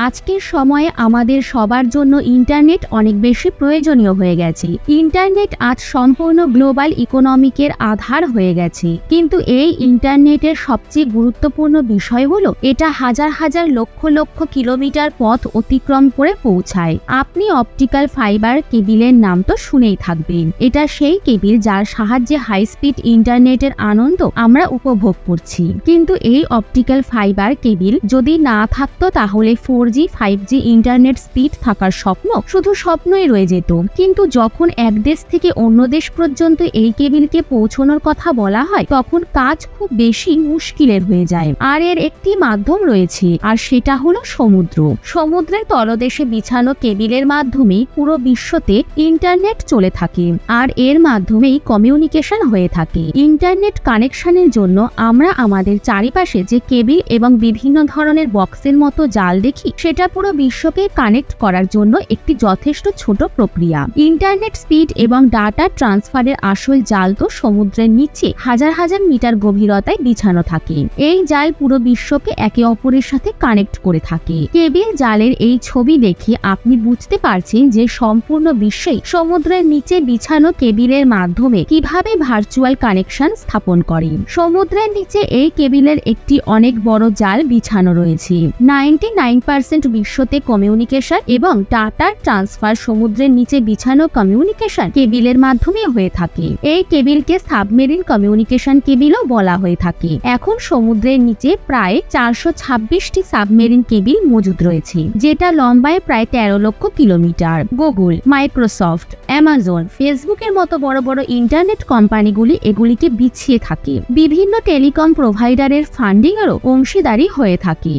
আজকের সময়ে আমাদের সবার জন্য ইন্টারনেট অনেক বেশি প্রয়োজনীয় হয়ে গেছে। ইন্টারনেট আজ সম্পূর্ণ গ্লোবাল ইকোনমিকের আধার হয়ে গেছে। কিন্তু এই ইন্টারনেটের সবচেয়ে গুরুত্বপূর্ণ বিষয় হলো এটা হাজার হাজার লক্ষ লক্ষ কিলোমিটার পথ অতিক্রম করে পৌঁছায়। আপনি অপটিক্যাল ফাইবার কেবিলের নাম তো শুনেই থাকবেন। এটা সেই কেবিল যার সাহায্যে হাই স্পিড ইন্টারনেটের আনন্দ আমরা উপভোগ করছি। কিন্তু এই অপটিক্যাল ফাইবার কেবিল যদি না থাকতো তাহলে 4G 5G ইন্টারনেট স্পিড থাকার স্বপ্ন শুধু স্বপ্নই রয়ে যেত। কিন্তু যখন এক দেশ থেকে অন্য দেশ পর্যন্ত এই কেবিলকে পৌঁছানোর কথা বলা হয় তখন কাজ খুব বেশি মুশকিলের হয়ে যায়। আর এর একটি মাধ্যম রয়েছে, আর সেটা হলো সমুদ্র। সমুদ্রের তলদেশে বিছানো কেবিলের মাধ্যমেই পুরো বিশ্বতে ইন্টারনেট চলে থাকে, আর এর মাধ্যমেই কমিউনিকেশন হয়ে থাকে। ইন্টারনেট কানেকশনের জন্য আমরা আমাদের চারিপাশে যে কেবিল এবং বিভিন্ন ধরনের বক্সের মতো জাল দেখি সেটা পুরো বিশ্বকে কানেক্ট করার জন্য একটি যথেষ্ট ছোট প্রক্রিয়া। ইন্টারনেট স্পিড এবং ডাটা ট্রান্সফারের আসল জাল তো সমুদ্রের নিচে হাজার হাজার মিটার গভীরতায় বিছানো থাকে। এই জাল পুরো বিশ্বকে একে অপরের সাথে কানেক্ট করে থাকে। কেবিল জালের এই ছবি দেখে আপনি বুঝতে পারছেন যে সম্পূর্ণ বিশ্বেই সমুদ্রের নিচে বিছানো কেবিলের মাধ্যমে কিভাবে ভার্চুয়াল কানেকশন স্থাপন করে। সমুদ্রের নিচে এই কেবিলের একটি অনেক বড় জাল বিছানো রয়েছে। 99% বিশ্বতে কমিউনিকেশন এবং ডাটা ট্রান্সফার সমুদ্রের নিচে বিছানো কমিউনিকেশন কেবিলের মাধ্যমে হয়ে থাকে। এই কেবিলকে সাবমেরিন কমিউনিকেশন কেবিলও বলা হয়ে থাকে। এখন সমুদ্রের নিচে প্রায় 426টি সাবমেরিন কেবিল মজুদ রয়েছে, যেটা লম্বায় প্রায় 13 লক্ষ কিলোমিটার। গুগল, মাইক্রোসফট, অ্যামাজন, ফেসবুকের মতো বড় বড় ইন্টারনেট কোম্পানিগুলি এগুলিকে বিছিয়ে থাকে। বিভিন্ন টেলিকম প্রোভাইডারের ফান্ডিংয়েরও অংশীদারি হয়ে থাকে।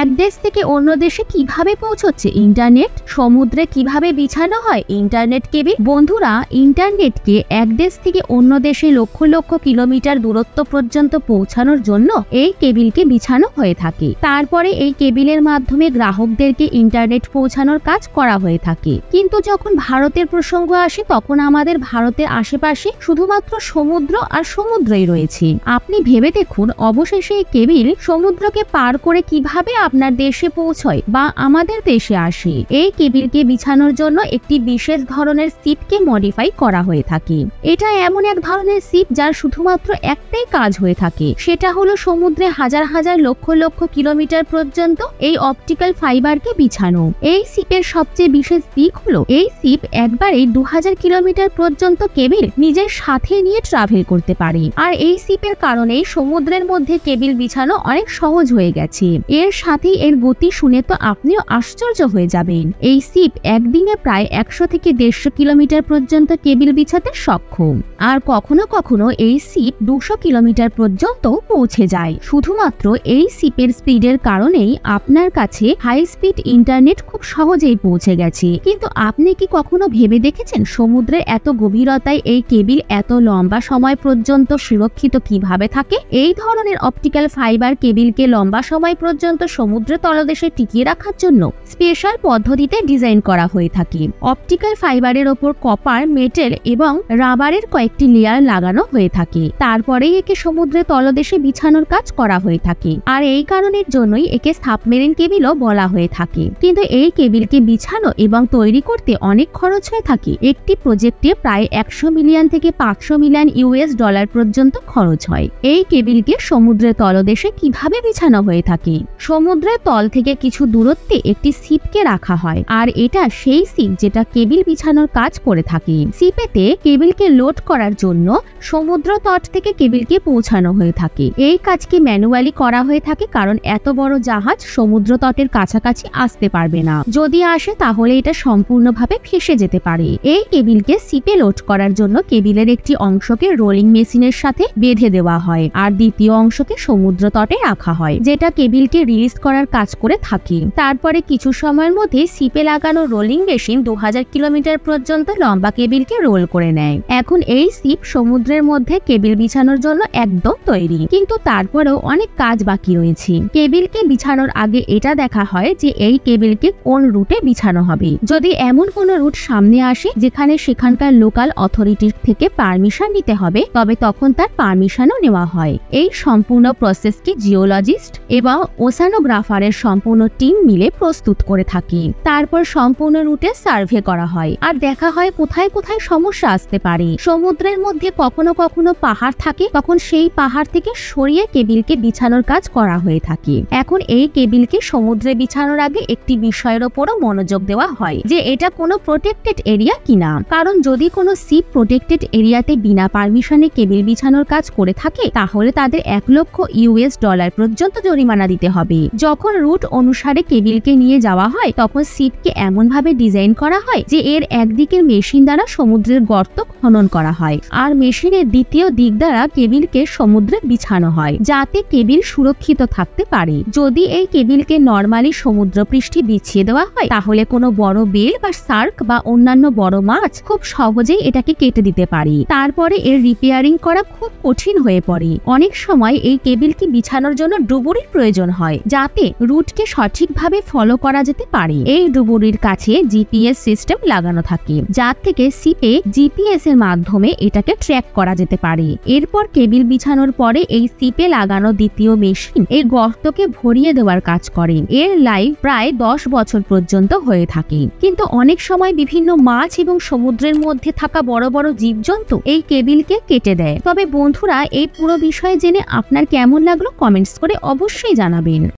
এক দেশ থেকে অন্য দেশে কিভাবে পৌঁছচ্ছে ইন্টারনেট? সমুদ্রে কিভাবে বিছানো হয় ইন্টারনেট কেবিল? বন্ধুরা, ইন্টারনেটকে এক দেশ থেকে অন্য দেশে লক্ষ লক্ষ কিলোমিটার দূরত্ব পর্যন্ত পৌঁছানোর জন্য এই কেবিলকে বিছানো হয়ে থাকে। তারপরে এই কেবিলের মাধ্যমে গ্রাহকদেরকে ইন্টারনেট পৌঁছানোর কাজ করা হয়ে থাকে। কিন্তু যখন ভারতের প্রসঙ্গ আসে তখন আমাদের ভারতের আশেপাশে শুধুমাত্র সমুদ্র আর সমুদ্রই রয়েছে। আপনি ভেবে দেখুন, অবশেষে এই কেবিল সমুদ্রকে পার করে কিভাবে আপনার দেশে পৌঁছয় বা আমাদের দেশে আসে। এই কেবিলকে বিছানোর জন্য একটি বিশেষ ধরনের সিপকে মডিফাই করা হয়ে থাকে। এটা এমন এক ধরনের সিপ যার শুধুমাত্র একটাই কাজ হয়ে থাকে, সেটা হলো সমুদ্রে হাজার হাজার লক্ষ লক্ষ কিলোমিটার পর্যন্ত এই অপটিক্যাল ফাইবারকে বিছানো। এই সিপের সবচেয়ে বিশেষ দিক হলো এই সিপ একবারে 2000 কিলোমিটার পর্যন্ত কেবিল নিজের সাথে নিয়ে ট্রাভেল করতে পারে। আর এই সিপের কারণেই সমুদ্রের মধ্যে কেবিল বিছানো অনেক সহজ হয়ে গেছে। এর সাথে এর গতি শুনে তো আপনিও আশ্চর্য হয়ে যাবেন। এই সিপ একদিনে প্রায় 100 থেকে 150 কিলোমিটার পর্যন্ত কেবিল বিছাতে সক্ষম। আর কখনো কখনো এই সিপ 200 কিলোমিটার পর্যন্ত পৌঁছে যায়। শুধুমাত্র এই সিপের স্পিডের কারণেই আপনার কাছে হাই স্পিড ইন্টারনেট খুব সহজেই পৌঁছে গেছে। কিন্তু আপনি কি কখনো ভেবে দেখেছেন সমুদ্রের এত গভীরতায় এই কেবিল এত লম্বা সময় পর্যন্ত সুরক্ষিত কিভাবে থাকে? এই ধরনের অপটিক্যাল ফাইবার কেবিলকে লম্বা সময় পর্যন্ত সমুদ্রের তলদেশে টিকিয়ে রাখার জন্য স্পেশাল পদ্ধতিতে ডিজাইন করা হয়ে থাকে। অপটিক্যাল ফাইবারের ওপর কপার, মেটেল এবং রাবারের কয়েকটি লেয়ার লাগানো হয়ে থাকে। তারপরেই একে সমুদ্রের তলদেশে বিছানোর কাজ করা হয়ে থাকে। আর এই কারণের জন্যই একে সাবমেরিন কেবিলও বলা হয়ে থাকে। কিন্তু এই কেবিলকে বিছানো এবং তৈরি করতে অনেক খরচ হয়ে থাকে। একটি প্রজেক্টে প্রায় 100 মিলিয়ন থেকে 500 মিলিয়ন US ডলার পর্যন্ত খরচ হয়। এই কেবিলকে সমুদ্রের তলদেশে কিভাবে বিছানো হয়ে থাকে? সমুদ্রের তল থেকে কিছু দূরত্বে একটি সিপকে রাখা হয়, আর এটা সেই সিপ যেটা কেবিল বিছানোর কাজ করে থাকে। সিপেতে কেবিলকে লোড করার জন্য সমুদ্র তট থেকে কেবিলকে পৌঁছানো হয়ে থাকে। এই কাজকে ম্যানুয়ালি করা হয়ে থাকে, কারণ এত বড় জাহাজ সমুদ্র তটের কাছাকাছি আসতে পারবে না। যদি আসে তাহলে এটা সম্পূর্ণভাবে ফেসে যেতে পারে। এই কেবিলকে সিপে লোড করার জন্য কেবিলের একটি অংশকে রোলিং মেশিনের সাথে বেঁধে দেওয়া হয়, আর দ্বিতীয় অংশকে সমুদ্র তটে রাখা হয়, যেটা কেবিলকে রিলিজ করার কাজ করে থাকে। তারপরে কিছু সময়ের মধ্যে সিপে লাগানো রোলিং মেশিন 2000 কিলোমিটার পর্যন্ত লম্বা কেবিলকে রোল করে নেয়। এখন এই সিপ সমুদ্রের মধ্যে কেবিল বিছানোর জন্য একদম তৈরি, কিন্তু তারপরেও অনেক কাজ বাকি রয়েছে। কেবিলকে বিছানোর আগে এটা দেখা হয় যে এই কেবিলকে কোন রুটে বিছানো হবে। যদি এমন কোনো রুট সামনে আসে যেখানে সেখানকার লোকাল অথরিটির থেকে পারমিশন নিতে হবে, তবে তখন তার পারমিশনও নেওয়া হয়। এই সম্পূর্ণ প্রসেসকে জিওলজিস্ট এবং ওশানো ওশানোগ্রাফারের সম্পূর্ণ টিম মিলে প্রস্তুত করে থাকে। তারপর সম্পূর্ণ রুটে সার্ভে করা হয় আর দেখা হয় কোথায় কোথায় সমস্যা আসতে পারে। সমুদ্রের মধ্যে কখনো কখনো পাহাড় থাকে, তখন সেই পাহাড় থেকে সরিয়ে কেবিলকে বিছানোর কাজ করা হয়ে থাকে। এখন এই কেবিলকে সমুদ্রে বিছানোর আগে একটি বিষয়ের ওপরও মনোযোগ দেওয়া হয় যে এটা কোনো প্রোটেক্টেড এরিয়া কিনা, কারণ যদি কোনো শিপ প্রোটেক্টেড এরিয়াতে বিনা পারমিশনে কেবিল বিছানোর কাজ করে থাকে তাহলে তাদের $1,00,000 পর্যন্ত জরিমানা দিতে হবে। যখন রুট অনুসারে কেবিলকে নিয়ে যাওয়া হয় তখন শিপকে এমনভাবে ডিজাইন করা হয় যে এর একদিকের মেশিন দ্বারা সমুদ্রের গর্ত খনন করা হয় আর মেশিনের দ্বিতীয় দিক দ্বারা কেবিলকে সমুদ্রে বিছানো হয় যাতে কেবিল সুরক্ষিত থাকতে পারে। যদি এই কেবিলকে নরমালি সমুদ্র পৃষ্ঠে বিছিয়ে দেওয়া হয় তাহলে কোনো বড় বেল বা শার্ক বা অন্যান্য বড় মাছ খুব সহজেই এটাকে কেটে দিতে পারে। তারপরে এর রিপেয়ারিং করা খুব কঠিন হয়ে পড়ে। অনেক সময় এই কেবিলকে বিছানোর জন্য ডুবুরির প্রয়োজন হয় যাতে রুটকে সঠিকভাবে ফলো করা যেতে পারে। এই ডুবুরির কাছে জিপিএস সিস্টেম লাগানো থাকে যার থেকে শিপে জিপিএস এর মাধ্যমে এটাকে ট্র্যাক করা যেতে পারে। এরপর কেবিল বিছানোর পরে এই শিপে লাগানো দ্বিতীয় মেশিন এই গর্তকে ভরিয়ে দেওয়ার কাজ করে। এর লাইফ প্রায় 10 বছর পর্যন্ত হয়ে থাকে, কিন্তু অনেক সময় বিভিন্ন মাছ এবং সমুদ্রের মধ্যে থাকা বড় বড় জীবজন্তু এই কেবিলকে কেটে দেয়। তবে বন্ধুরা, এই পুরো বিষয়ে জেনে আপনার কেমন লাগলো কমেন্টস করে অবশ্যই জানাবেন।